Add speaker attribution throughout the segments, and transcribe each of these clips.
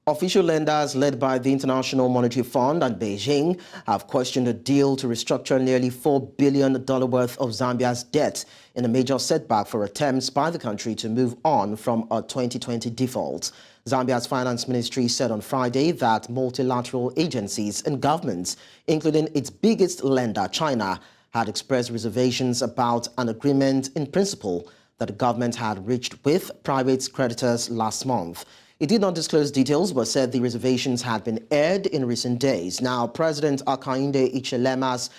Speaker 1: Official lenders led by the International Monetary Fund and Beijing have questioned a deal to restructure nearly $4 billion worth of Zambia's debt in a major setback for attempts by the country to move on from a 2020 default. Zambia's finance ministry said on Friday that multilateral agencies and governments, including its biggest lender, China, had expressed reservations about an agreement in principle that the government had reached with private creditors last month. It did not disclose details, but said the reservations had been aired in recent days. Now, President Hakainde Hichilema's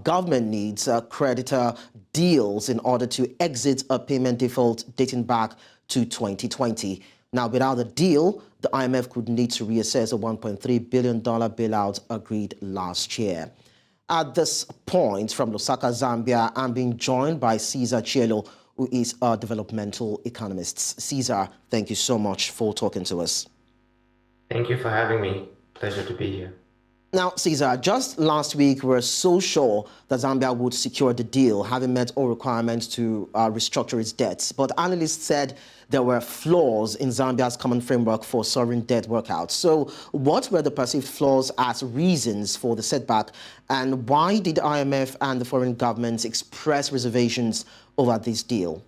Speaker 1: government needs creditor deals in order to exit a payment default dating back to 2020. Now, without a deal, the IMF could need to reassess a $1.3 billion bailout agreed last year. At this point, from Lusaka, Zambia, I'm being joined by Cheelo, who is a developmental economist. Cesar, thank you so much for talking to us.
Speaker 2: Thank you for having me. Pleasure to be here.
Speaker 1: Now, Cesar, just last week, we were so sure that Zambia would secure the deal, having met all requirements to restructure its debts. But analysts said there were flaws in Zambia's common framework for sovereign debt workout. So what were the perceived flaws as reasons for the setback? And why did the IMF and the foreign governments express reservations over this deal?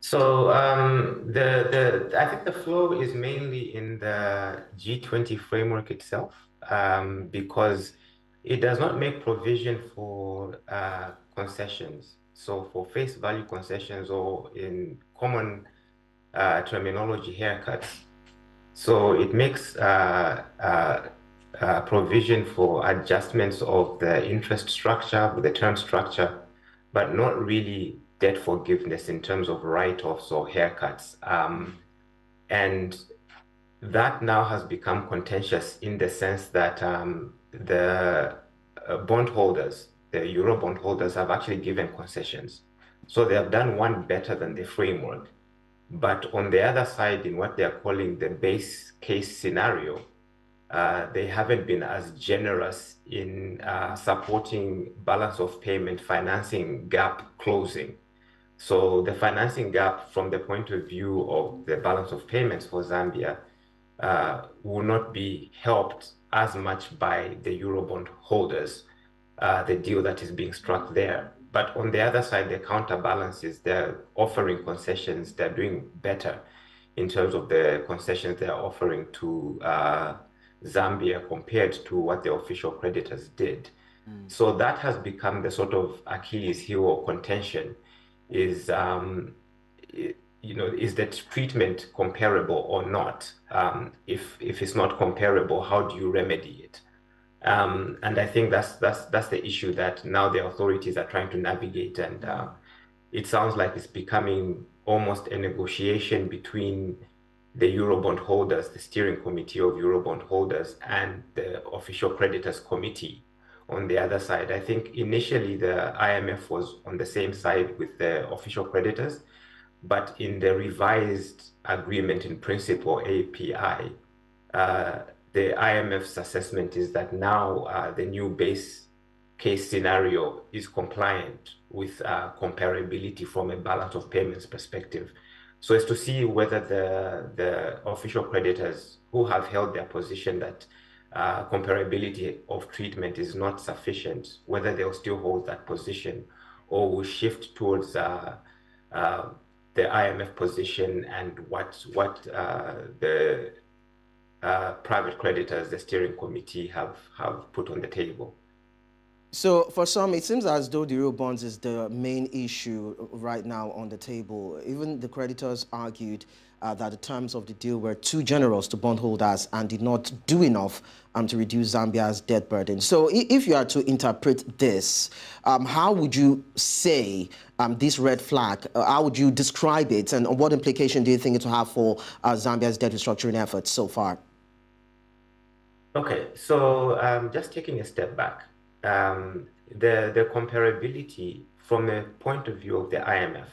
Speaker 2: So I think the flaw is mainly in the G20 framework itself, because it does not make provision for concessions. So for face value concessions, or in common terminology, haircuts. So it makes provision for adjustments of the interest structure, the term structure, but not really debt forgiveness in terms of write-offs or haircuts. And that now has become contentious in the sense that the bondholders, the Euro bondholders, have actually given concessions. So they have done one better than the framework. But on the other side, in what they're calling the base case scenario, they haven't been as generous in supporting balance of payment financing gap closing. So the financing gap from the point of view of the balance of payments for Zambia will not be helped as much by the Eurobond holders, the deal that is being struck there. But on the other side, the counterbalance is they're offering concessions, they're doing better in terms of the concessions they're offering to Zambia compared to what the official creditors did. So that has become the sort of Achilles heel or contention. Is the treatment comparable or not? If it's not comparable, how do you remedy it? And I think that's the issue that now the authorities are trying to navigate, and it sounds like it's becoming almost a negotiation between the Eurobond holders, the steering committee of Eurobond holders, and the official creditors committee on the other side. I think initially the IMF was on the same side with the official creditors, but in the revised agreement in principle, API, the IMF's assessment is that now the new base case scenario is compliant with comparability from a balance of payments perspective. So as to see whether the official creditors who have held their position that comparability of treatment is not sufficient, whether they'll still hold that position or will shift towards the IMF position, and what the private creditors, the steering committee, have put on the table.
Speaker 1: So for some, it seems as though the Eurobonds is the main issue right now on the table. Even the creditors argued that the terms of the deal were too generous to bondholders and did not do enough to reduce Zambia's debt burden. So if you are to interpret this, how would you say this red flag, how would you describe it, and what implication do you think it will have for Zambia's debt restructuring efforts so far?
Speaker 2: Okay, so just taking a step back, the comparability from the point of view of the IMF,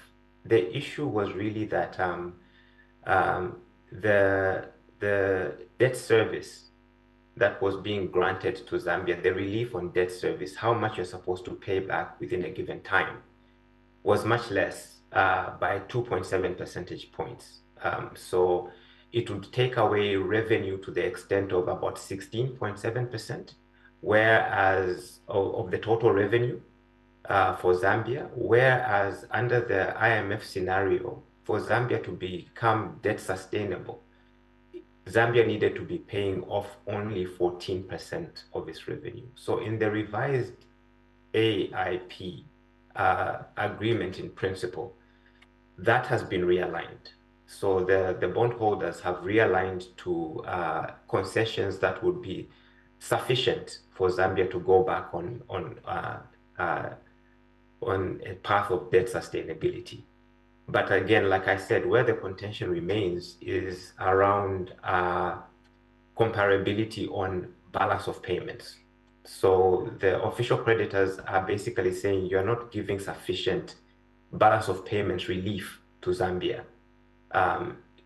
Speaker 2: the issue was really that the debt service that was being granted to Zambia, the relief on debt service, how much you're supposed to pay back within a given time, was much less by 2.7 percentage points. So it would take away revenue to the extent of about 16.7%, whereas of the total revenue for Zambia, whereas under the IMF scenario, for Zambia to become debt sustainable, Zambia needed to be paying off only 14% of its revenue. So in the revised AIP agreement in principle, that has been realigned. So the bondholders have realigned to concessions that would be sufficient for Zambia to go back on a path of debt sustainability. But again, like I said, where the contention remains is around comparability on balance of payments. So the official creditors are basically saying you're not giving sufficient balance of payments relief to Zambia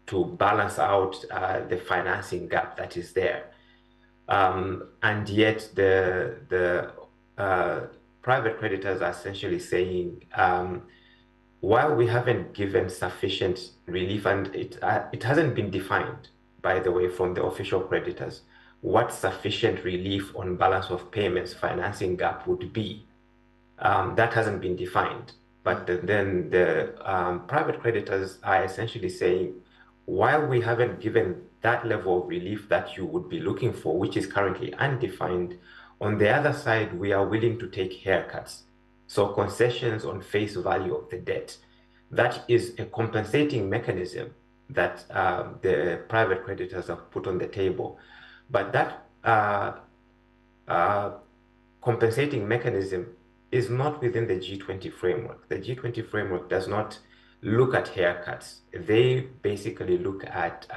Speaker 2: to balance out the financing gap that is there. And yet the private creditors are essentially saying, while we haven't given sufficient relief, and it hasn't been defined, by the way, from the official creditors, what sufficient relief on balance of payments financing gap would be. That hasn't been defined. But then the private creditors are essentially saying, while we haven't given that level of relief that you would be looking for, which is currently undefined, on the other side, we are willing to take haircuts. So concessions on face value of the debt. That is a compensating mechanism that the private creditors have put on the table. But that compensating mechanism is not within the G20 framework. The G20 framework does not look at haircuts. They basically look at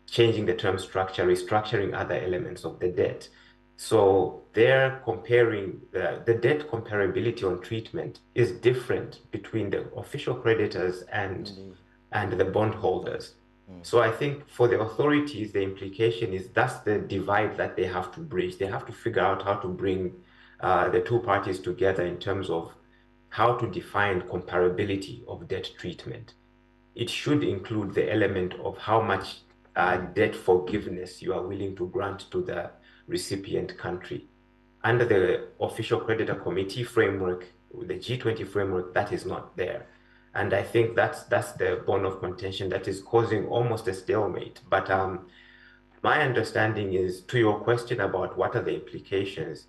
Speaker 2: changing the term structure, restructuring other elements of the debt. So they're comparing the debt comparability on treatment is different between the official creditors and the bondholders. So I think for the authorities, the implication is that's the divide that they have to bridge. They have to figure out how to bring the two parties together in terms of how to define comparability of debt treatment. It should include the element of how much debt forgiveness you are willing to grant to the recipient country. Under the official creditor committee framework, the G20 framework, that is not there. And I think that's the bone of contention that is causing almost a stalemate. But my understanding is, to your question about what are the implications,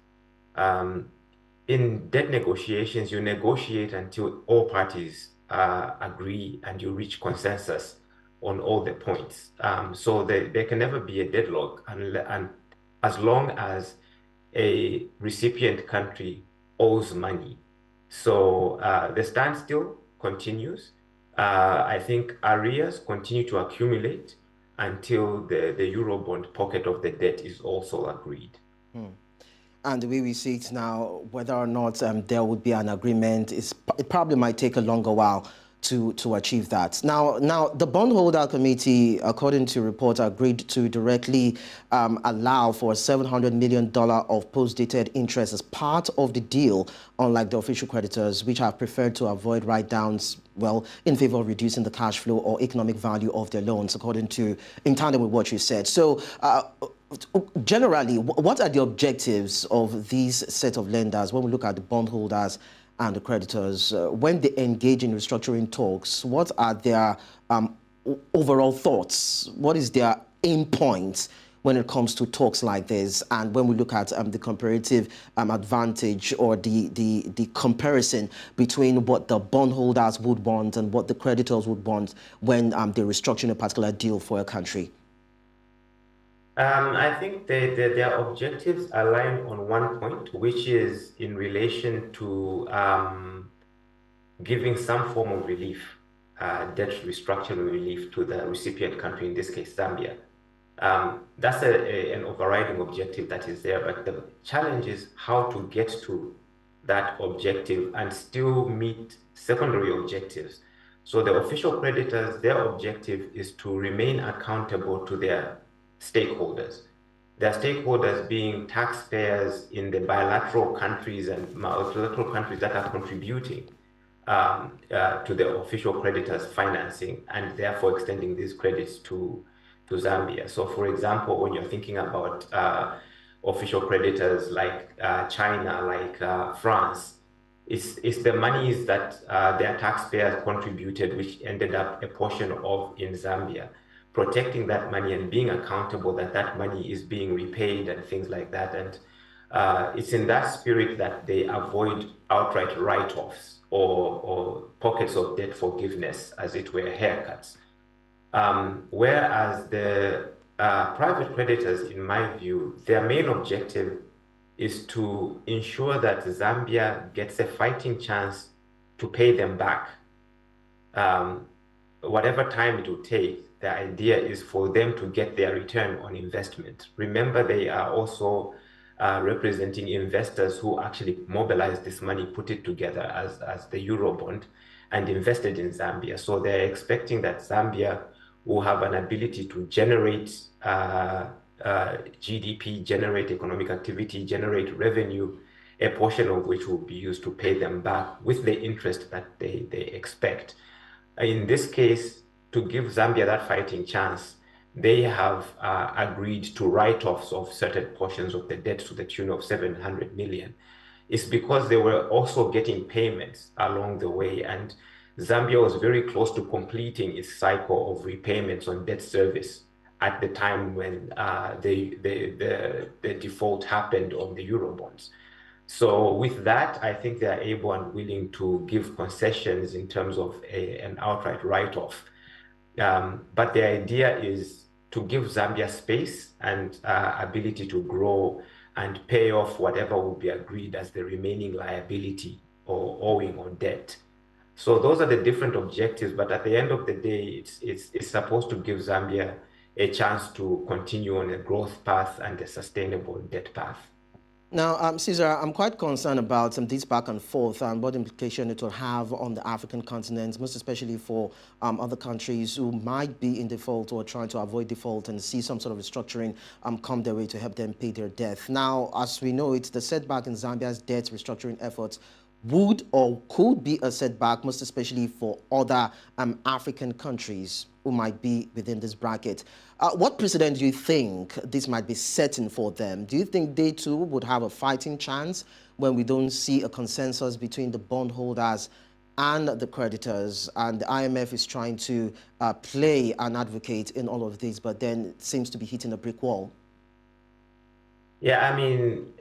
Speaker 2: in debt negotiations, you negotiate until all parties agree and you reach consensus on all the points. So there can never be a deadlock and as long as a recipient country owes money. So the standstill continues. I think arrears continue to accumulate until the Eurobond pocket of the debt is also agreed.
Speaker 1: And the way we see it now, whether or not there would be an agreement, it probably might take a longer while to achieve that. Now, the bondholder committee, according to reports, agreed to directly allow for $700 million of post-dated interest as part of the deal, unlike the official creditors, which have preferred to avoid write-downs, well, in favor of reducing the cash flow or economic value of their loans, in tandem with what you said. So, generally, what are the objectives of these set of lenders when we look at the bondholders and the creditors? When they engage in restructuring talks, what are their overall thoughts? What is their aim point when it comes to talks like this? And when we look at the comparative advantage or the comparison between what the bondholders would want and what the creditors would want when they're restructuring a particular deal for a country?
Speaker 2: I think their objectives align on one point, which is in relation to giving some form of relief, debt restructuring relief to the recipient country, in this case, Zambia. That's an overriding objective that is there, but the challenge is how to get to that objective and still meet secondary objectives. So the official creditors, their objective is to remain accountable to their stakeholders. Their stakeholders being taxpayers in the bilateral countries and multilateral countries that are contributing to the official creditors' financing and therefore extending these credits to Zambia. So, for example, when you're thinking about official creditors like China, like France, it's the monies that their taxpayers contributed, which ended up a portion of in Zambia. Protecting that money and being accountable that that money is being repaid and things like that. And it's in that spirit that they avoid outright write-offs or pockets of debt forgiveness, as it were, haircuts. Whereas the private creditors, in my view, their main objective is to ensure that Zambia gets a fighting chance to pay them back. Whatever time it will take, the idea is for them to get their return on investment. Remember, they are also representing investors who actually mobilized this money, put it together as the Eurobond, and invested in Zambia. So they're expecting that Zambia will have an ability to generate GDP, generate economic activity, generate revenue, a portion of which will be used to pay them back with the interest that they expect. In this case, to give Zambia that fighting chance, they have agreed to write-offs of certain portions of the debt to the tune of 700 million. It's because they were also getting payments along the way, and Zambia was very close to completing its cycle of repayments on debt service at the time when the default happened on the Eurobonds. So with that, I think they are able and willing to give concessions in terms of an outright write-off. But the idea is to give Zambia space and ability to grow and pay off whatever will be agreed as the remaining liability or owing on debt. So those are the different objectives, but at the end of the day, it's supposed to give Zambia a chance to continue on a growth path and a sustainable debt path.
Speaker 1: Now, Caesar, I'm quite concerned about this back and forth and what implication it will have on the African continent, most especially for other countries who might be in default or trying to avoid default and see some sort of restructuring come their way to help them pay their debt. Now, as we know, it's the setback in Zambia's debt restructuring efforts would or could be a setback, most especially for other African countries who might be within this bracket. What precedent do you think this might be setting for them? Do you think they too would have a fighting chance when we don't see a consensus between the bondholders and the creditors, and the IMF is trying to play an advocate in all of this, but then it seems to be hitting a brick wall?
Speaker 2: Yeah, I mean,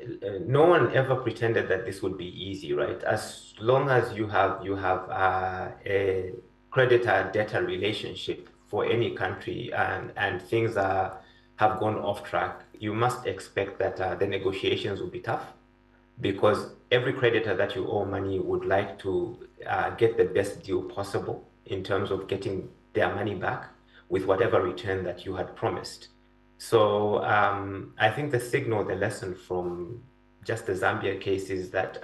Speaker 2: no one ever pretended that this would be easy, right? As long as you have a creditor-debtor relationship for any country and things have gone off track, you must expect that the negotiations will be tough because every creditor that you owe money would like to get the best deal possible in terms of getting their money back with whatever return that you had promised. So I think the signal, the lesson from just the Zambia case is that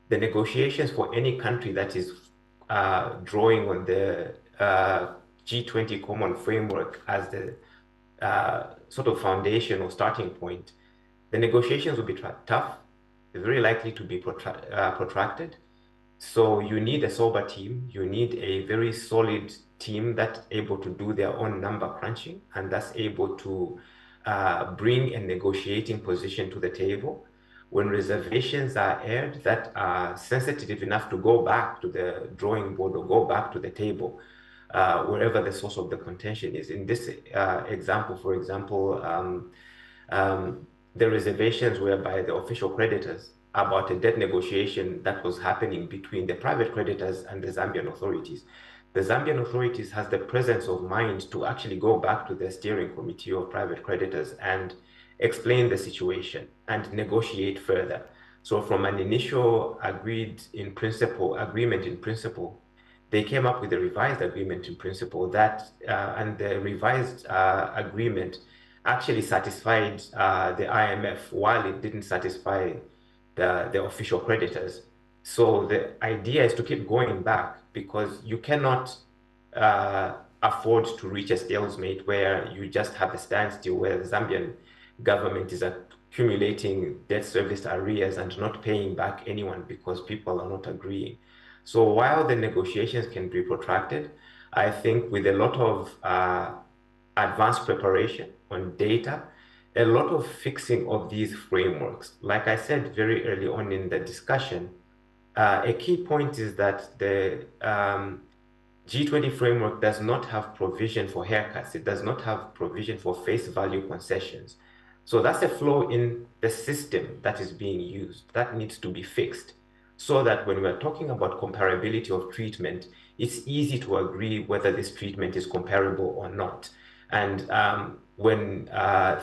Speaker 2: the negotiations for any country that is drawing on the G20 common framework as the sort of foundation or starting point, the negotiations will be tough. They're very likely to be protracted. So you need a sober team. You need a very solid team that's able to do their own number crunching and that's able to bring a negotiating position to the table. When reservations are aired that are sensitive enough to go back to the drawing board or go back to the table, wherever the source of the contention is. In this example, for example, the reservations were by the official creditors about a debt negotiation that was happening between the private creditors and the Zambian authorities. The Zambian authorities has the presence of mind to actually go back to the steering committee of private creditors and explain the situation and negotiate further. So from an initial agreement in principle, they came up with a revised agreement in principle that, and the revised agreement actually satisfied the IMF while it didn't satisfy the official creditors. So the idea is to keep going back because you cannot afford to reach a stalemate where you just have a standstill where the Zambian government is accumulating debt service arrears and not paying back anyone because people are not agreeing. So while the negotiations can be protracted, I think with a lot of advanced preparation on data, a lot of fixing of these frameworks. Like I said very early on in the discussion, a key point is that the G20 framework does not have provision for haircuts. It does not have provision for face value concessions. So that's a flaw in the system that is being used. That needs to be fixed so that when we're talking about comparability of treatment, it's easy to agree whether this treatment is comparable or not. And when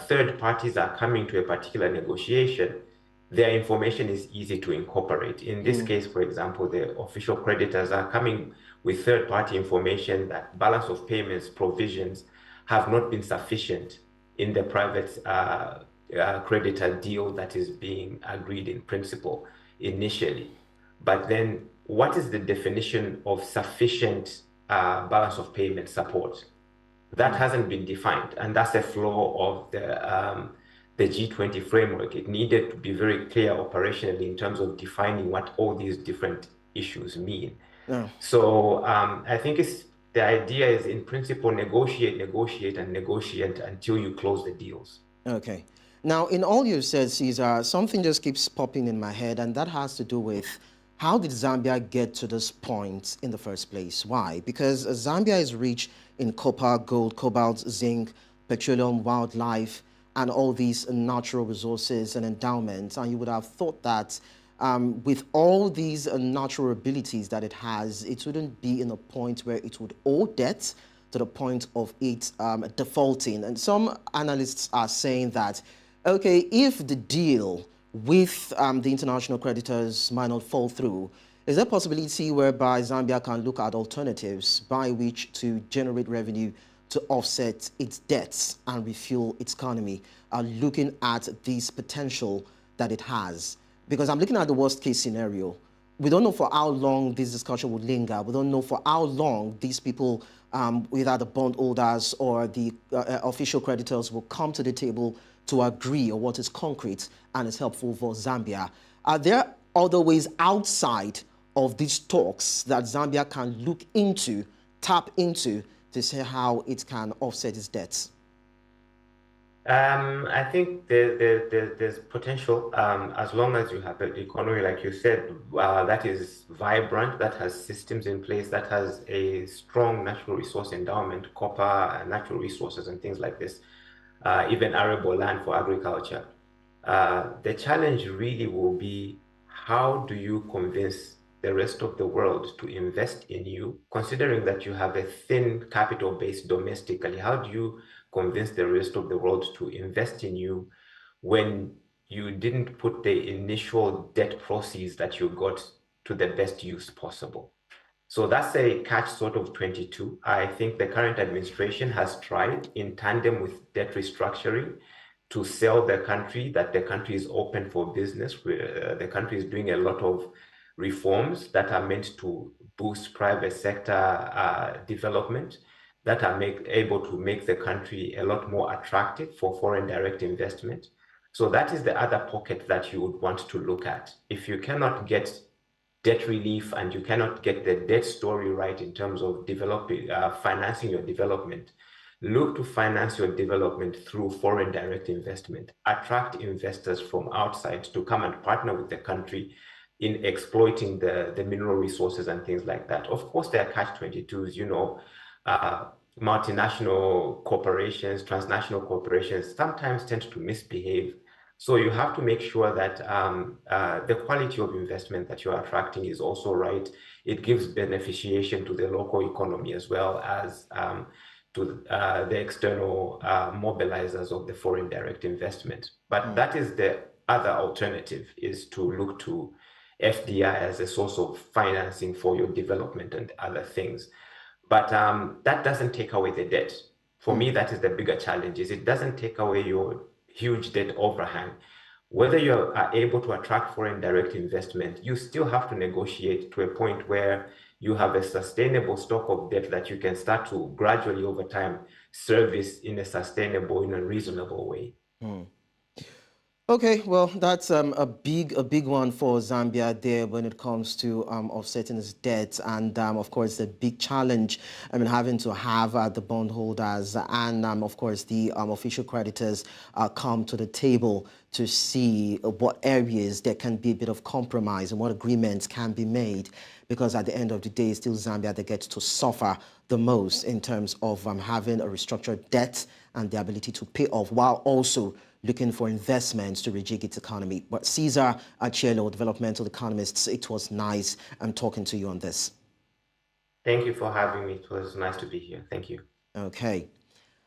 Speaker 2: third parties are coming to a particular negotiation, their information is easy to incorporate. In this case, for example, the official creditors are coming with third-party information that balance of payments provisions have not been sufficient in the private creditor deal that is being agreed in principle initially. But then what is the definition of sufficient balance of payment support? That hasn't been defined, and that's a flaw of the G20 framework. It needed to be very clear operationally in terms of defining what all these different issues mean.
Speaker 1: Yeah.
Speaker 2: So I think the idea is, in principle, negotiate until you close the deals.
Speaker 1: Okay. Now, in all you've said, Caesar, something just keeps popping in my head, and that has to do with how did Zambia get to this point in the first place? Why? Because Zambia is rich in copper, gold, cobalt, zinc, petroleum, wildlife, and all these natural resources and endowments. And you would have thought that with all these natural abilities that it has, it wouldn't be in a point where it would owe debt to the point of it defaulting. And some analysts are saying that, okay, if the deal with the international creditors might not fall through, is there a possibility whereby Zambia can look at alternatives by which to generate revenue to offset its debts and refuel its economy, looking at this potential that it has? Because I'm looking at the worst case scenario. We don't know for how long this discussion will linger. We don't know for how long these people, either the bondholders or the official creditors, will come to the table to agree on what is concrete and is helpful for Zambia. Are there other ways outside of these talks that Zambia can look into, tap into, to see how it can offset its debts?
Speaker 2: I think there's potential as long as you have an economy, like you said, that is vibrant, that has systems in place, that has a strong natural resource endowment, copper, natural resources, and things like this, even arable land for agriculture. The challenge really will be, how do you convince the rest of the world to invest in you, considering that you have a thin capital base domestically? How do you convince the rest of the world to invest in you when you didn't put the initial debt proceeds that you got to the best use possible? So that's a catch sort of 22. I think the current administration has tried, in tandem with debt restructuring, to sell the country that the country is open for business. The country is doing a lot of reforms that are meant to boost private sector development, that are able to make the country a lot more attractive for foreign direct investment. So that is the other pocket that you would want to look at. If you cannot get debt relief and you cannot get the debt story right in terms of developing, financing your development, look to finance your development through foreign direct investment. Attract investors from outside to come and partner with the country in exploiting the mineral resources and things like that. Of course, there are catch-22s, multinational corporations, transnational corporations sometimes tend to misbehave. So you have to make sure that the quality of investment that you're attracting is also right. It gives beneficiation to the local economy as well as to the external mobilizers of the foreign direct investment. But that is the other alternative, is to look to FDI as a source of financing for your development and other things. But that doesn't take away the debt. For me, that is the bigger challenge, is it doesn't take away your huge debt overhang. Whether you are able to attract foreign direct investment, you still have to negotiate to a point where you have a sustainable stock of debt that you can start to gradually over time service in a sustainable, in a reasonable way.
Speaker 1: Okay, well, that's a big one for Zambia there when it comes to offsetting its debt, and of course the big challenge, having to have the bondholders and of course the official creditors come to the table to see what areas there can be a bit of compromise and what agreements can be made, because at the end of the day, it's still Zambia that gets to suffer the most in terms of having a restructured debt and the ability to pay off, while also looking for investments to rejig its economy. But Caesar Cheelo, Developmental Economists, it was nice talking to you on this.
Speaker 2: Thank you for having me. It was nice to be here. Thank you.
Speaker 1: Okay.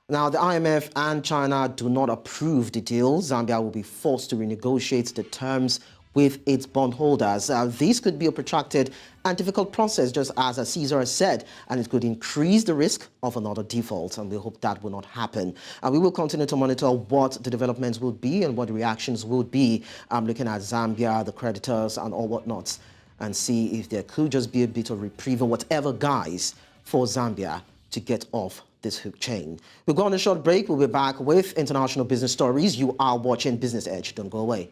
Speaker 1: Now, the IMF and China do not approve the deal. Zambia will be forced to renegotiate the terms with its bondholders. This could be a protracted and difficult process, just as Caesar said, and it could increase the risk of another default, and we hope that will not happen. We will continue to monitor what the developments will be and what the reactions will be, looking at Zambia, the creditors, and all whatnot, and see if there could just be a bit of reprieve or whatever guys for Zambia to get off this hook chain. We'll go on a short break. We'll be back with international business stories. You are watching Business Edge. Don't go away.